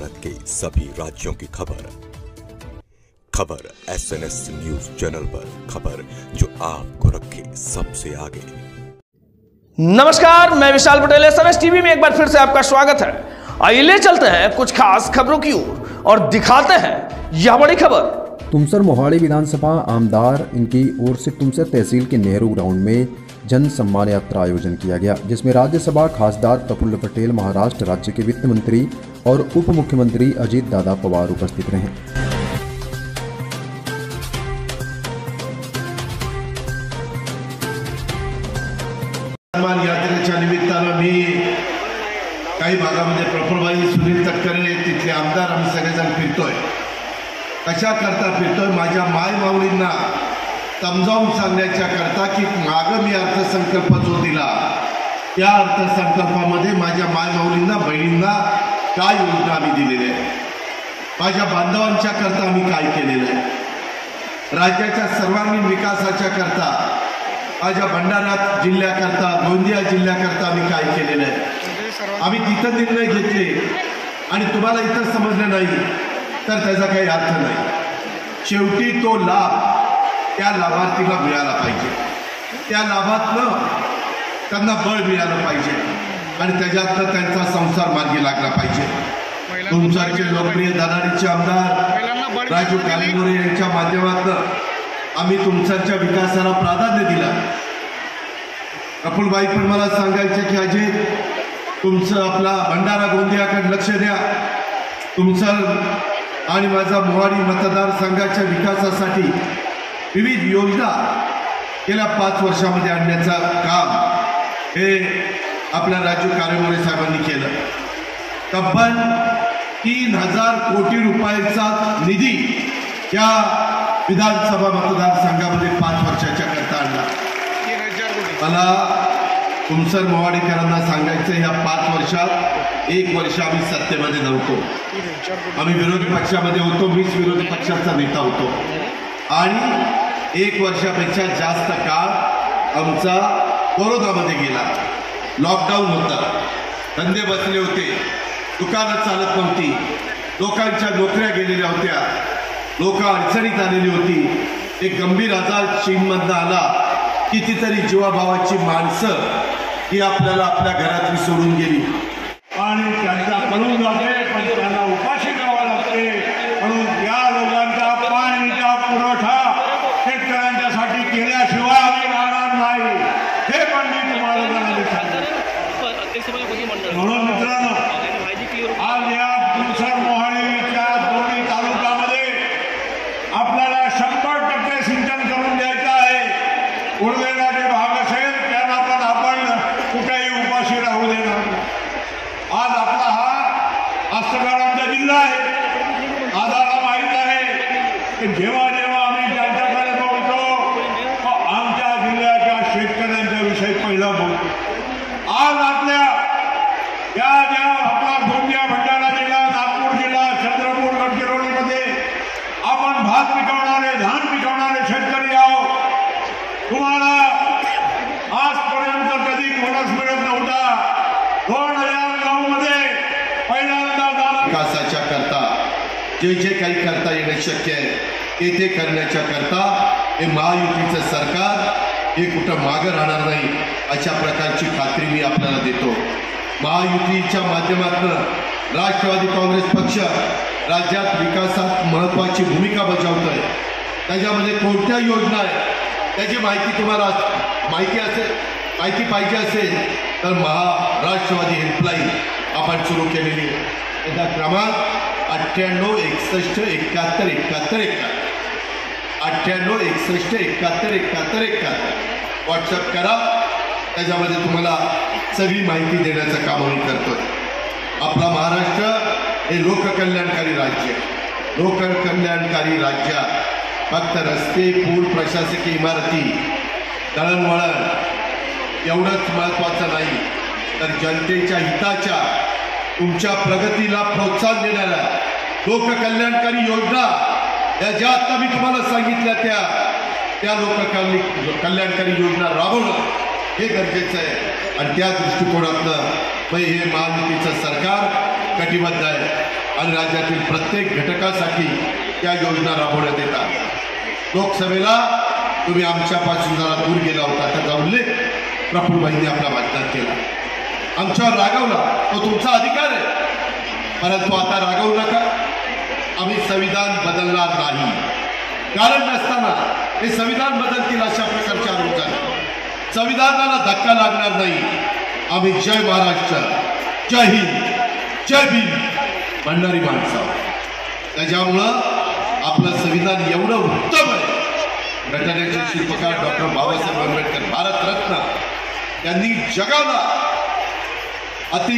भारत के सभी राज्यों की खबर SNS न्यूज चैनल पर, खबर जो आपको रखे सबसे आगे। नमस्कार, मैं विशाल पटेल। SNS टीवी में एक बार फिर से आपका स्वागत है। आइए चलते हैं कुछ खास खबरों की ओर और दिखाते हैं यह बड़ी खबर। तुमसर मोहाली विधानसभा आमदार इनकी ओर से तुमसर तहसील के नेहरू ग्राउंड में जन सम्मान यात्रा आयोजन किया गया, जिसमें राज्यसभा खासदार प्रफुल्ल पटेल, महाराष्ट्र राज्य के वित्त मंत्री और उप मुख्यमंत्री अजीत दादा पवार उपस्थित रहे। सन्मान यात्रेच्या निमित्तानं मी काही भागामध्ये प्रफुल्लभाई सुनील तटकरे तिथले आमदार आम्ही सगळेजण फिरतोय। कशा करता फिरतोय? माझ्या माय माऊलींना समजावून सांगण्याच्या करता की मागं मी अर्थसंकल्प जो दिला त्या अर्थसंकल्पामध्ये माझ्या माय माऊलींना, बहिणींना काय योजना आम्ही दिलेल्या आहे, माझ्या बांधवांच्या करता आम्ही काय केलेलं आहे, राज्याच्या सर्वांगीण विकासाच्या करता माझ्या भंडारा जिल्ह्याकरता, गोंदिया जिल्ह्याकरता आम्ही काय केलेलं आहे। आम्ही तिथं निर्णय घेतले आणि तुम्हाला इथं समजलं नाही तर त्याचा काही अर्थ नाही। शेवटी तो लाभ त्या लाभार्थीला मिळाला पाहिजे, त्या लाभातनं त्यांना बळ मिळालं पाहिजे आणि त्याच्यातनं त्यांचा संसार मार्गी लागला पाहिजे। तुमच्याचे लोकप्रिय धडाडीचे आमदार राजू कालेगोरे यांच्या माध्यमातून आम्ही तुमच्या विकासाला प्राधान्य दिलं। प्रफुल्लभाई पण मला सांगायचे की अजय, तुमचं आपला भंडारा गोंदियाकडे लक्ष द्या, तुमचं आणि माझा मोहाडी मतदारसंघाच्या विकासासाठी विविध योजना गेल्या 5 वर्षामध्ये आणण्याचं काम हे आपल्या राजू कालेगोरे साहेबांनी केलं। तब्बल 3000 कोटी रुपयाचा निधी या विधानसभा मतदारसंघामध्ये 5 वर्षाच्या करता आणला। मला तुमसर मोवाडेकरांना सांगायचं, या 5 वर्षात 1 वर्ष आम्ही सत्तेमध्ये नव्हतो, आम्ही विरोधी पक्षामध्ये होतो, मीच विरोधी पक्षाचा नेता होतो आणि 1 वर्षापेक्षा जास्त काळ आमचा कोरोनामध्ये गेला। लॉकडाऊन होता, धंदे बसले होते, दुकानं चालत नव्हती, लोकांच्या नोकऱ्या गेलेल्या होत्या, लोक अडचणीत आलेली होती। एक गंभीर आजार चीनमधनं आला, कितीतरी जीवाभावाची माणसं ही आपल्याला आपल्या घरातली सोडून गेली आणि त्यांचा कळून जाते, पण त्यांना उपाशी करावं लागते। म्हणून या लोकांचा पाणीचा पुरवठा शेतकऱ्यांच्यासाठी केल्याशिवाय आम्ही राहणार नाही, हे पण मी तुम्हाला सांगतो। म्हणून मित्रांनो, आज या तुमसर मोहाडीच्या दोन्ही तालुक्यामध्ये आपल्याला 100% सिंचन करून द्यायचं आहे। उरलेला जे भाग असेल त्यांना पण आपण कुठेही उपाशी राहू देणार नाही। आज आपला हा हस्तकलांचा जिल्हा आहे, आम्हाला माहीत आहे की जेव्हा जेव्हा आम्ही त्यांच्याकडे बोलतो आमच्या जिल्ह्याच्या शेतकऱ्यांचा विषय पहिला बोलतो। आज आपल्या या ज्या आपला गोंदिया, भंडारा जिल्हा, नागपूर जिल्हा, चंद्रपूर, गडचिरोलीमध्ये आपण भात पिकवणारे, धान पिकवणारे शेतकरी आहोत। तुम्हाला आजपर्यंत कधी बोनस मिळत नव्हता। 2009 मध्ये पहिल्यांदा विकासाच्या करता जे जे काही करता येणं शक्य आहे ते ते करण्याच्या करता हे महायुतीचं सरकार हे कुठं मागं राहणार नाही, अशा प्रकारची खात्री मी आपल्याला देतो। महायुतीच्या माध्यमातून राष्ट्रवादी काँग्रेस पक्ष राज्यात विकासात महत्त्वाची भूमिका बजावतोय। त्याच्यामध्ये कोणत्या योजना आहेत त्याची माहिती तुम्हाला माहिती पाहिजे असेल तर महाराष्ट्रवादी हेल्पलाईन आपण सुरू केलेली आहे। त्याचा क्रमांक 98 61 71 71 91 61 71 71 71 व्हॉट्सअप करा, त्याच्यामध्ये तुम्हाला सगळी माहिती देण्याचं काम आम्ही करतोय। आपला महाराष्ट्र हे लोककल्याणकारी राज्य, लोककल्याणकारी राज्यात फक्त रस्ते, पूल, प्रशासकीय इमारती, दळणवळण एवढंच महत्त्वाचं नाही, तर जनतेच्या हिताच्या, तुमच्या प्रगतीला प्रोत्साहन देणाऱ्या लोककल्याणकारी योजना या ज्या आता मी तुम्हाला सांगितल्या त्या लोककल्याणकारी योजना राबवणं हे गरजेचं आहे। आणि त्या दृष्टिकोनातनं हे महायुतीचं सरकार कटिबद्ध आहे आणि राज्यातील प्रत्येक घटकासाठी त्या योजना राबवण्यात येतात। लोकसभेला तुम्ही आमच्यापासून जरा दूर गेला होता, त्याचा उल्लेख प्रफुल्लभाईंनी आपल्या भाषणात केला। आमच्यावर रागावला, तो तुमचा अधिकार आहे, परंतु आता रागावू नका। आम्ही संविधान बदलणार नाही, कारण नसताना हे संविधान बदलतील अशा प्रकारचे आरोप झाले। संविधानाला धक्का लागणार नाही। आम्ही जय महाराष्ट्र, जय हिंद, जय भीम म्हणणारी माणसं, त्याच्यामुळं आपलं संविधान एवढं उत्तम आहे। घटनेचे शिल्पकार डॉक्टर बाबासाहेब आंबेडकर भारतरत्न यांनी जगाला अति